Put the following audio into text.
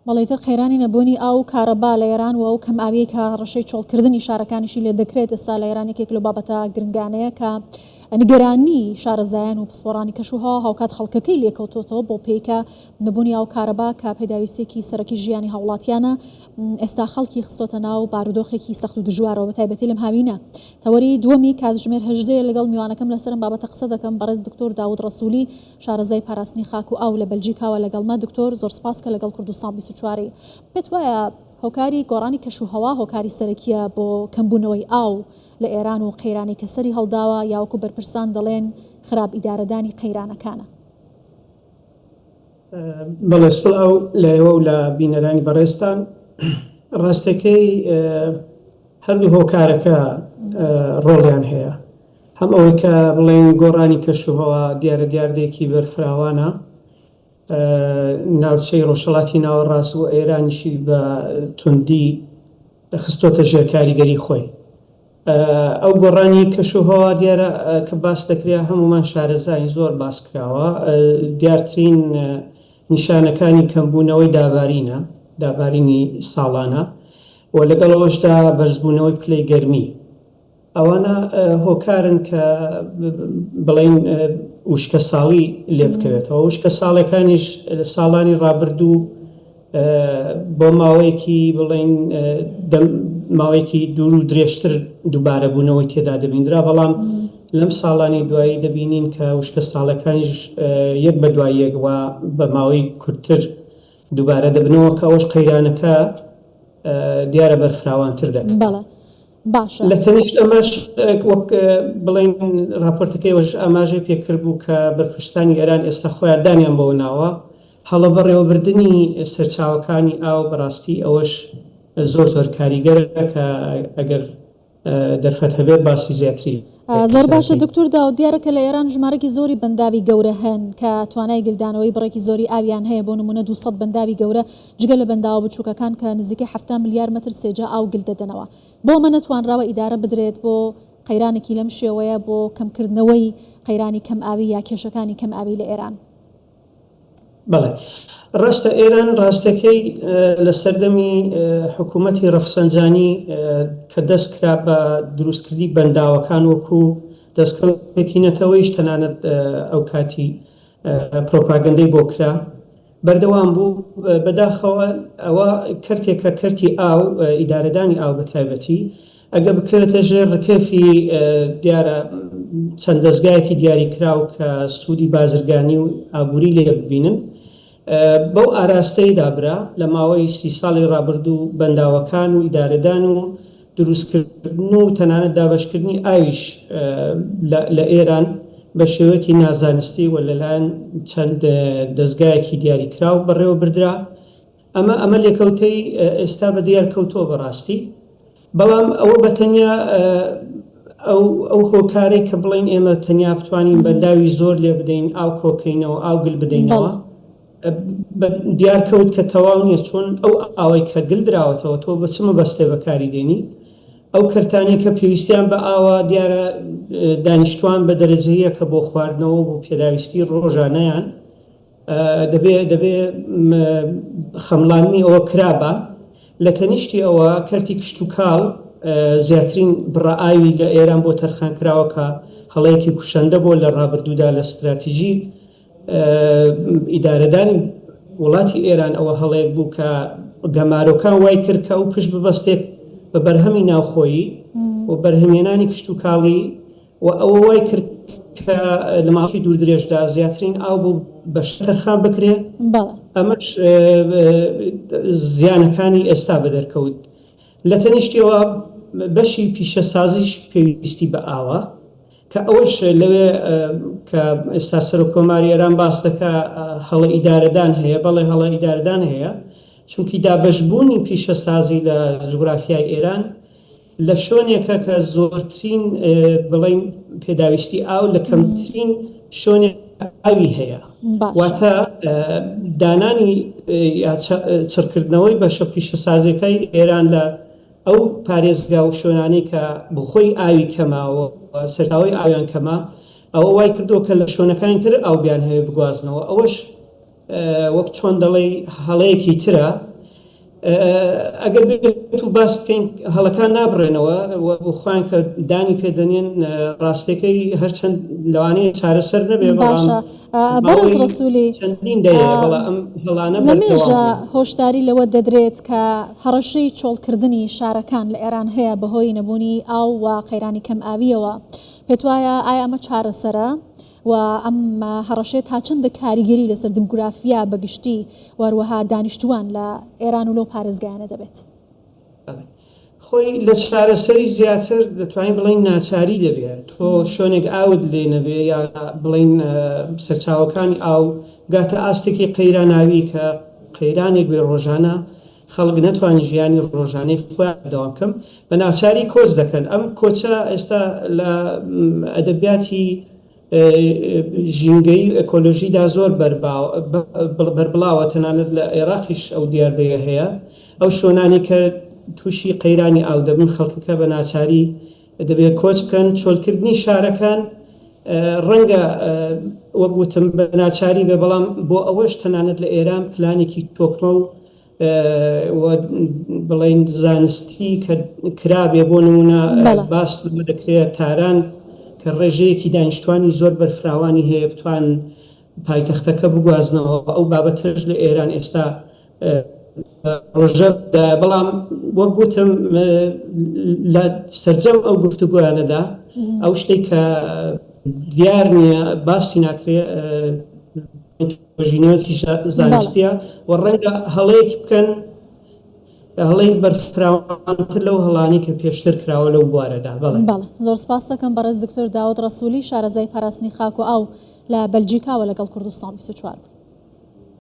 بەڵێتر خەیرانی نەبوونی ئاو کارەبا لە ئێران و ئەو کەم ئاوی کە ڕەشەی چۆڵکردنی شارەکانیشی لێ دەکرێت ئێستا لە ئێران یەکێک لە بابەتە گرنگانەیە کە نیگەرانی شارەزایان و پسپۆڕانی کەشوها هاوکات خەڵکەکەی لێکەوتۆتەوە بۆ پێیکە نەبوونی ئاو کارەبا کە پێداویستێکی سەرەکی ژیانی هاوڵاتیانە ئێستا خەڵکی خستۆتە ناو بارودۆخێکی سەخت و دژوارەوە بە تایبەتی لەم هاوینە. تەوەری دووەمی کاتژمێر 18 لەگەڵ میوانەکەم لەسەرم بابەتە قسە دەکەم بەڕێز دکتۆر داود ڕەسوولی شارەزای پاراستنی خاک و ئاو لە بەلجیکاوە لەگەڵمە. دکتۆر زۆر سپاس کە لەگەڵ کوردستان 24 پێت وایە هۆکاری گۆڕانی کەشوهەوا هۆکاری سەرەکیە بۆ کەمبوونەوەی ئاو لە ئێران و قەیرانی کە سەری هەڵداوە یاوەکو بەرپرسان دەڵێن خراپ ئیدارەدانی قەیرانەکانە؟ بەڵێ سڵاو لە ئێوە و لە بینەرانی بەڕێستان. ڕاستەکەی هەردوو هۆکارەکە ڕۆڵیان هەیە، هەم ئەوەی کە بڵێن گۆڕانی کەشوهەوا دیارە دیاردێکی بەرفراوانە ناوچەی ڕۆژهەڵاتی ناوەڕاست و ئێرانیشی بە توندی خستۆتە ژێر کاریگەری خۆی. ئەو گۆڕانی کەشوهەوا دیارە کە باس دەکرێت هەمومان شارەزای زۆر باس کراوە. دیارترین نیشانەکانی کەمبوونەوەی دابارینی ساڵانە و لەگەڵەوەشدا بەرزبوونەوەی پلەی گەرمی. ئەوانە هۆکارن کە بڵێن وشکە ساڵی لێ بکەوێتەوە. وشکە ساڵەکانیش ساڵانی ڕابردوو بۆ ماوەیەکی بڵێن ماوەیەکی دوور و درێژتر دووبارە بوونەوەی تێدا دەبیندرا، بەڵام لەم ساڵانی دوایی دەبینین کە وشکە ساڵەکانیش یەک بە دوای یەکەوە بە ماوەی کورتتر دووبارە دەبنەوە کە ئەوش قەیرانەکە دیارە بەرفراوانتر دەکات. باشە لە تەنیشت ئەمەش وەک بڵێن راپۆرتەکەی وەش ئاماژەی پێکرد بوو کە بەرپرسانی ئێران ئێستا خۆیان دانیان بەوە ناوە هەڵە بەڕێوەبردننی سەرچاوەکانی ئاو بەڕاستی ئەوەش زۆر کاریگەرە کە ئەگەر دەرفەت هەبێت باسی زیاتری. زۆر باشە دکتۆر داود، دیارەکە لە ئێران ژمارەی زۆری بەنداوی گەورە هەن کە توانای گلدانەوەی بڕێکی زۆری ئاویان هەیە، بۆ نمونە 200 بەنداوی گەورە جگە لە بەنداوە بچووکەکان کە نزیکەی 7 ملیار مەتر سێجا ئاو گل دەدەنەوە. بۆ ئەمە نەتوانراوە ئیدارە بدرێت بۆ قەیرانێکی لەم شێوەیە بۆ کەمکردنەوەی قەیرانی کەم ئاوی یا کێشەکانی کەم ئاوی لە ئێران؟ بەڵێ ڕاستە ئێران ڕاستەکەی لە سەردەمی حکوومەتی ڕەفسەنجانی کە دەست کرا بە دروستکردی بەنداوەکان وەکو دەستکەوتێکی نەتەوەیش تەنانەت ئەو کاتی پرۆپاگەندەی بۆ کرا بەردەوام بوو. بەداخەوە ئەوە کەرتێکە کەرتی ئاو ئیدارەدانی ئاو بە تایبەتی ئەگە بکرێتە ژێر ڕکێفی دیارە چەند دەستگایەکی دیاریکراو کە سوودی بازرگانی و ئابووری لێ ببینن، بەو ئاراستەی دابرا لە ماوەی 30 ساڵی ڕابردوو بەنداوەکان و ئیدارەدان و دروستکردن و تەنانەت دابەشکردنی ئاویش لە ئێران بە شێوەیەکی نازانستی و لەلایەن چەند دەستگایەکی دیاریکراو بەڕێوە بردرا. ئەمە لێکەوتەی ئێستا بە دیارکەوتۆ بەڕاستی، بەڵام ئەوە بەتەنیا ئەو هۆکارێک کە بڵین ئێمە تەنیا بتوانین بەنداوی زۆر لێ بدەین ئاو کۆکەینەوە ئاو گل بدەینەوە دیارکەوت کە تەواو نییە، چۆن ئەو ئاوەی کە گل دراوەتەوە تۆ بە چمە بەستێ بەکاری دێنی. ئەو کەرتانێک کە پێویستیان بە ئاوە دیارە دانیشتوان بە دەرەجەیە کە بۆ خواردنەوە بۆ پێداویستی ڕۆژانەیان دەبێ خەمڵانی ئەوە کرابە. لە تەنیشتی ئەوە کەرتی کشت و کاڵ زیاترین بڕائاوی لە ئێران بۆ تەرخان کراوە کە هەڵەیەکی کوشەندە بۆ لە ڕابردوودا لە استراتیژی ئیدارەدانی وڵاتی ئێران ئەوە هەڵەیەک بوو کە گەمارۆکان وای کرد کە ئەو پشت ببەستێت بە بەرهەمی ناوخۆیی و بەرهەمێنانی کشت و کاڵی و ئەوە وای کرد کە لە ماڵی دوور درێژدا زیاترین ئاو بوو بە تەرخان بکرێ. ئەمەش زیانەکانی ئێستا بەدەرکەوت. لە تەنیشتیەوە بەشی پیشەسازیش پێویستی بە ئاوە کە ئەوەش لەوێ کە ئێستا سەر کۆماری ئێران باس دەکا هەڵە ئیدارەدان هەیە، بەڵێ هەڵە ئیدارەدان هەیە چونکی دابەشبوونی پیشەسازی لە جوگرافیای ئێران لە شوێنێکە کە زۆرترین بڵین پێداویستی ئاو لە کەمترین شوێنێک ئاوی هەیە، واتە دانانی چڕکردنەوەی بەشە پیشەسازەکەی ئێران لە ئەو پارێزگا و شوێنانەی کە بخۆی ئاوی کەماوە سەرتاوی ئاویان کەما ئەوە وای کردو کە لە شوێنەکانی تر ئاوبیان هەیە بگوازنەوە. ئەوەش وەک چۆن دەڵێ هەڵەیەکی ترە ئەگەر بێت و باس بکەین هەڵەکان نابڕێنەوە خۆیان کە دانی پێدەنێن ڕاستەکەی هەرچەند لەوانەیە چارەسەر نەبێ باشە بەڕێز ڕەسوولی چەندین دەیە بەڵام ئەم هەڵانە نەمێژە هۆشداری لەوە دەدرێت کە هەڕەشەی چۆڵکردنی شارەکان لە ئێران هەیە بەهۆی نەبوونی ئاو و قەیرانی کەم ئاویەوە پێت وایە ئایا ئەمە چارەسەرە و ئەم هەڕەشێت تا چەندە کاریگەری لەسەر دموگرافیا بەگشتی وەروەها دانیشتوان لە ئێران و لەو پارێزگایانە دەبێت خۆی لە چارەسەری زیاتر دەتوانین بڵین ناچاری دەبێت تۆ شوێنێک ئاوت لێ نەبێ یا بڵین سەرچاوەکانی ئاو گاتە ئاستێکی قەیراناوی کە قەیرانێک بێ ڕۆژانە خەڵک نەتوانین ژیانی ڕۆژانەی خۆیان بەدەوام بکەم بە ناچاری کۆچ دەکەن ئەم کۆچە ئێستا لە ئەدەبیاتی ژینگەی ئەکۆلۆژیدا زۆر بەربڵاوە تەنانەت لە عێراقیش ئەو دیاربەیە هەیە ئەو شوێنانی کە تووشی قەیرانی ئاو دەبن خەڵکەکە بە ناچاری دەبێت کۆچ بکەن چۆلکردنی شارەکان ڕەنگە وەک وتم بە ناچاری بێ بەڵام بۆ ئەوەش تەنانەت لە ئێران پلانێکی تۆکمە و بڵین زانستی کە کرابێ بۆ نمونە باس دەکرێت تاران کە ڕێژەیەکی دانیشتوانی زۆر بەرفراوانی هەیە بتوان پایتەختەکە بگوازنەوە ئەو بابەتەش لە ئێران ئێستا ڕۆژە بەڵام وەک گوتم لە سەرجەم ئەو گفتوگویانەدا ئەو شتێک کە دیار نییە باسی ناکرێت ژینەوەکی زانستیە و ڕەنگە هەڵەیەکی بکەن هەڵەی بەرفراوانتر لەو هەڵانی کە پێشتر کراوە لەو بوارەدا بەڵێ زۆر سپاس دەکەم بەڕێز دکتۆر داود ڕەسوولی شارەزای پاراستنی خاک و ئاو لە بەلجیکاوە لەگەڵ کوردستان 24